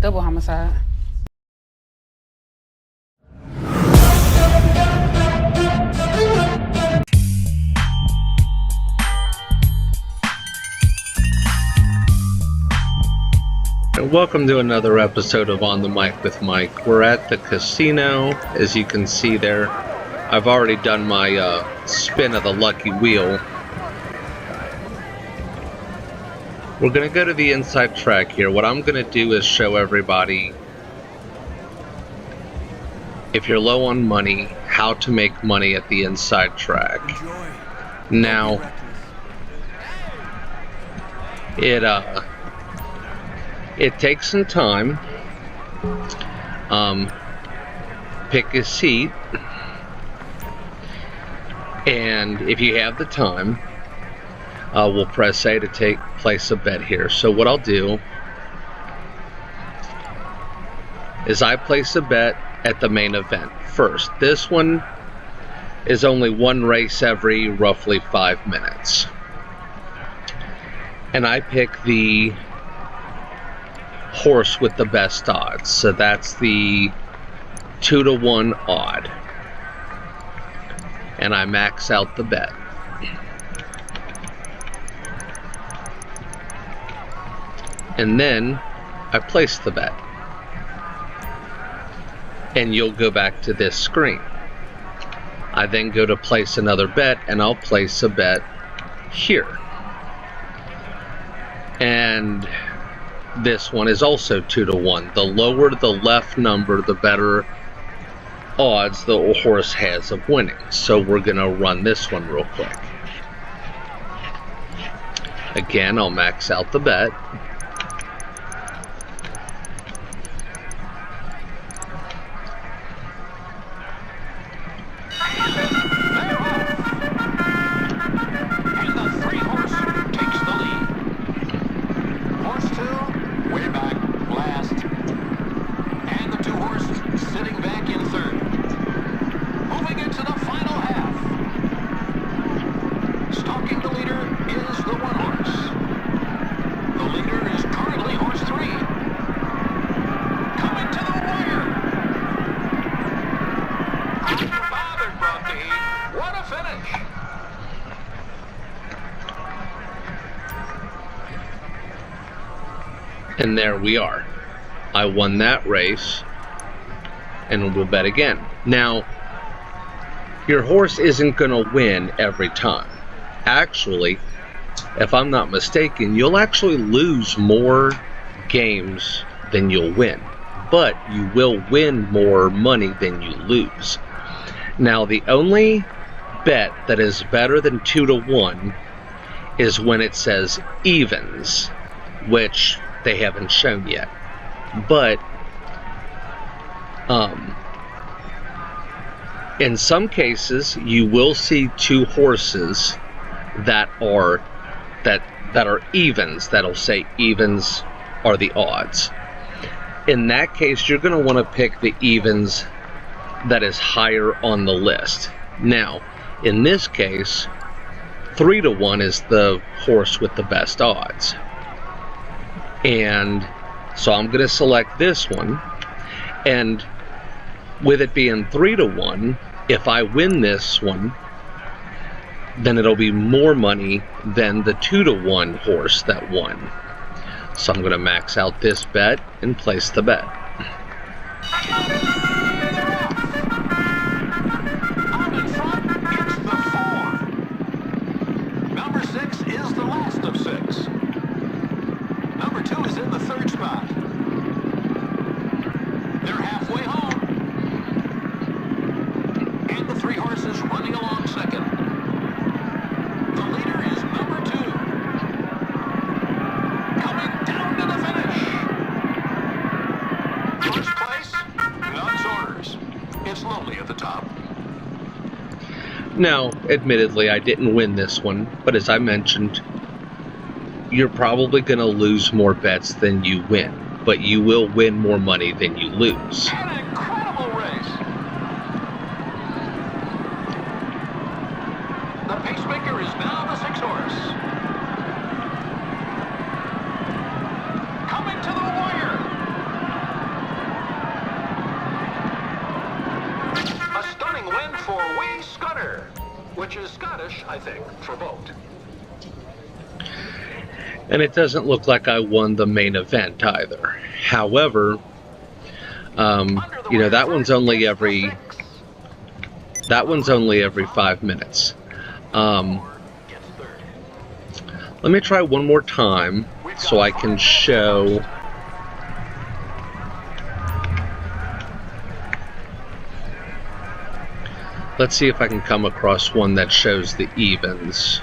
Double homicide. Welcome to another episode of On the Mic with Mike. We're at the casino, as you can see there. I've already done my spin of the lucky wheel. We're going to go to the inside track here. What I'm going to do is show everybody, if you're low on money, how to make money at the inside track. Now, it takes some time. Pick a seat, and if you have the time, we'll press A to place a bet here. So what I'll do is I place a bet at the main event first. This one is only one race every roughly 5 minutes, and I pick the horse with the best odds. So that's the 2-to-1 odd, and I max out the bet. And then I place the bet, and you'll go back to this screen. I then go to place another bet, and I'll place a bet here, and this one is also 2-to-1. The lower the left number, the better odds the horse has of winning. So we're gonna run this one real quick. Again, I'll max out the bet. And there we are. I won that race, and we'll bet again. Now, your horse isn't going to win every time. Actually, if I'm not mistaken, you'll actually lose more games than you'll win, but you will win more money than you lose. Now, the only bet that is better than 2-to-1 is when it says evens, which they haven't shown yet. But in some cases you will see two horses that are evens, that'll say evens are the odds. In that case, you're going to want to pick the evens that is higher on the list. Now, in this case, 3-to-1 is the horse with the best odds. And so I'm going to select this one, and with it being 3-to-1, if I win this one, then it'll be more money than the 2-to-1 horse that won. So I'm going to max out this bet and place the bet. Out in front, it's the 4. Number 6 is the last of 6. Number 2 is in the 3rd spot. They're halfway home. And the 3 horses running along second. The leader is number 2. Coming down to the finish. First place, Nuts Orders. It's lonely at the top. Now, admittedly, I didn't win this one, but as I mentioned, you're probably going to lose more bets than you win, but you will win more money than you lose. An incredible race. The pacemaker is now the 6 horse. Coming to the wire. which is Scottish, I think, for boat. And it doesn't look like I won the main event either. However, you know, that one's only every 5 minutes. Let me try one more time so I can show. Let's see if I can come across one that shows the evens.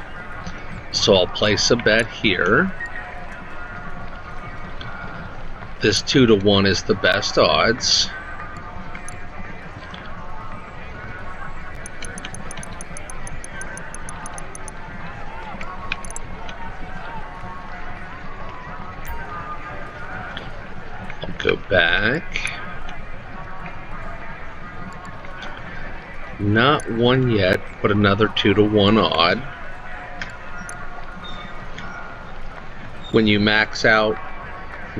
So I'll place a bet here. This 2-to-1 is the best odds. I'll go back. Not one yet, but another 2-to-1 odd. When you max out,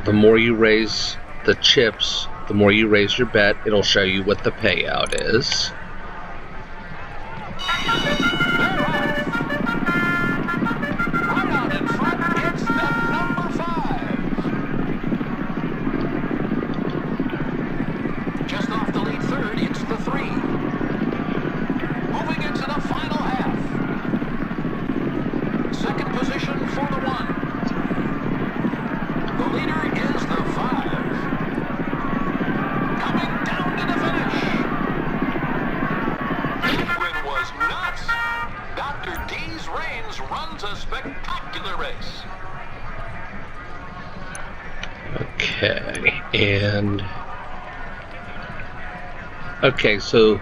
the more you raise the chips, the more you raise your bet, it'll show you what the payout is. Right out in front, it's the number 5. Just off the lead third, it's the 3. Moving into the final half. Second position for the 1. The leader is the 5. Coming down to the finish. That win was nuts. Dr. D's Reigns runs a spectacular race. Okay, and okay, so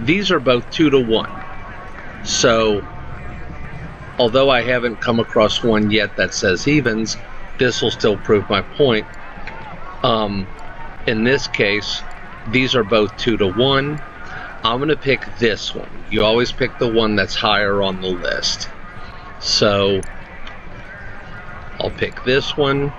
these are both 2-to-1. So although I haven't come across one yet that says evens, this will still prove my point. In this case, these are both 2-to-1. I'm going to pick this one. You always pick the one that's higher on the list. So I'll pick this one.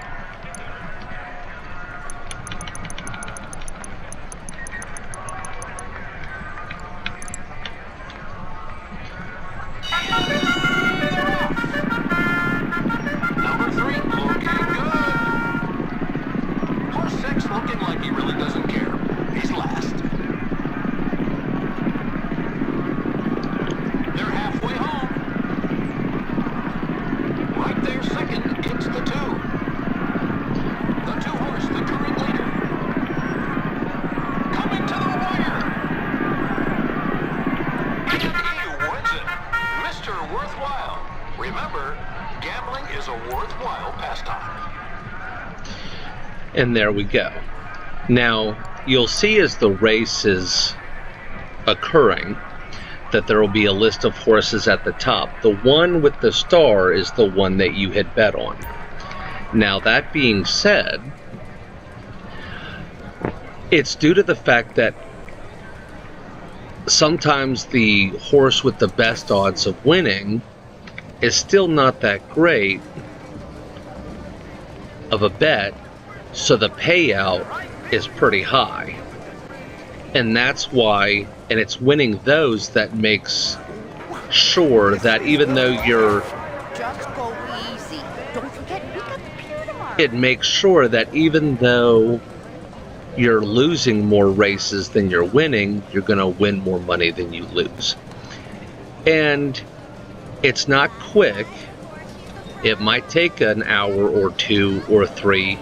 Number 3 looking good. Horse 6 looking like he really doesn't care. He's last. They're halfway home. Right there second, it's the 2. The 2 horse, the current leader. Coming to the wire. And he wins it. Mr. Worthwhile. Remember, gambling is a worthwhile pastime. And there we go. Now, you'll see as the race is occurring that there will be a list of horses at the top. The one with the star is the one that you had bet on. Now, that being said, it's due to the fact that sometimes the horse with the best odds of winning is still not that great of a bet, so the payout is pretty high. And that's why, and it's winning those that makes sure that even though you're, Just go easy. Don't forget, we got the pier tomorrow. it makes sure that even though you're losing more races than you're winning, you're going to win more money than you lose. And it's not quick. It might take an hour or 2 or 3.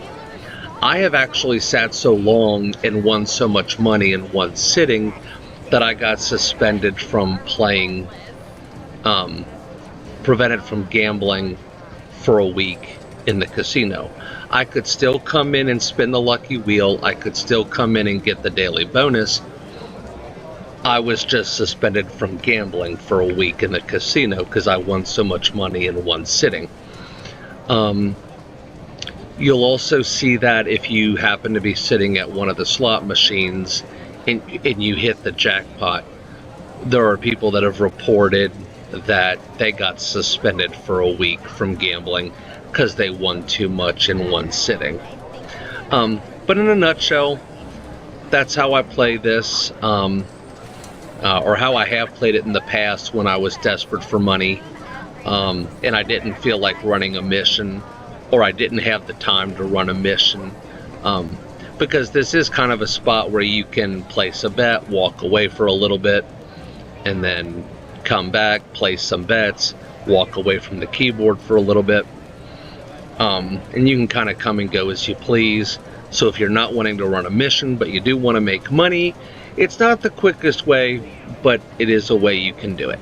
I have actually sat so long and won so much money in one sitting that I got suspended from playing, prevented from gambling for a week in the casino. I could still come in and spin the lucky wheel. I could still come in and get the daily bonus. I was just suspended from gambling for a week in the casino because I won so much money in one sitting. You'll also see that if you happen to be sitting at one of the slot machines and you hit the jackpot, there are people that have reported that they got suspended for a week from gambling because they won too much in one sitting. But in a nutshell, that's how I play this. or how I have played it in the past when I was desperate for money, and I didn't feel like running a mission, or I didn't have the time to run a mission, because this is kind of a spot where you can place a bet, walk away for a little bit, and then come back, place some bets, walk away from the keyboard for a little bit, and you can kind of come and go as you please. So if you're not wanting to run a mission but you do want to make money, it's not the quickest way, but it is a way you can do it.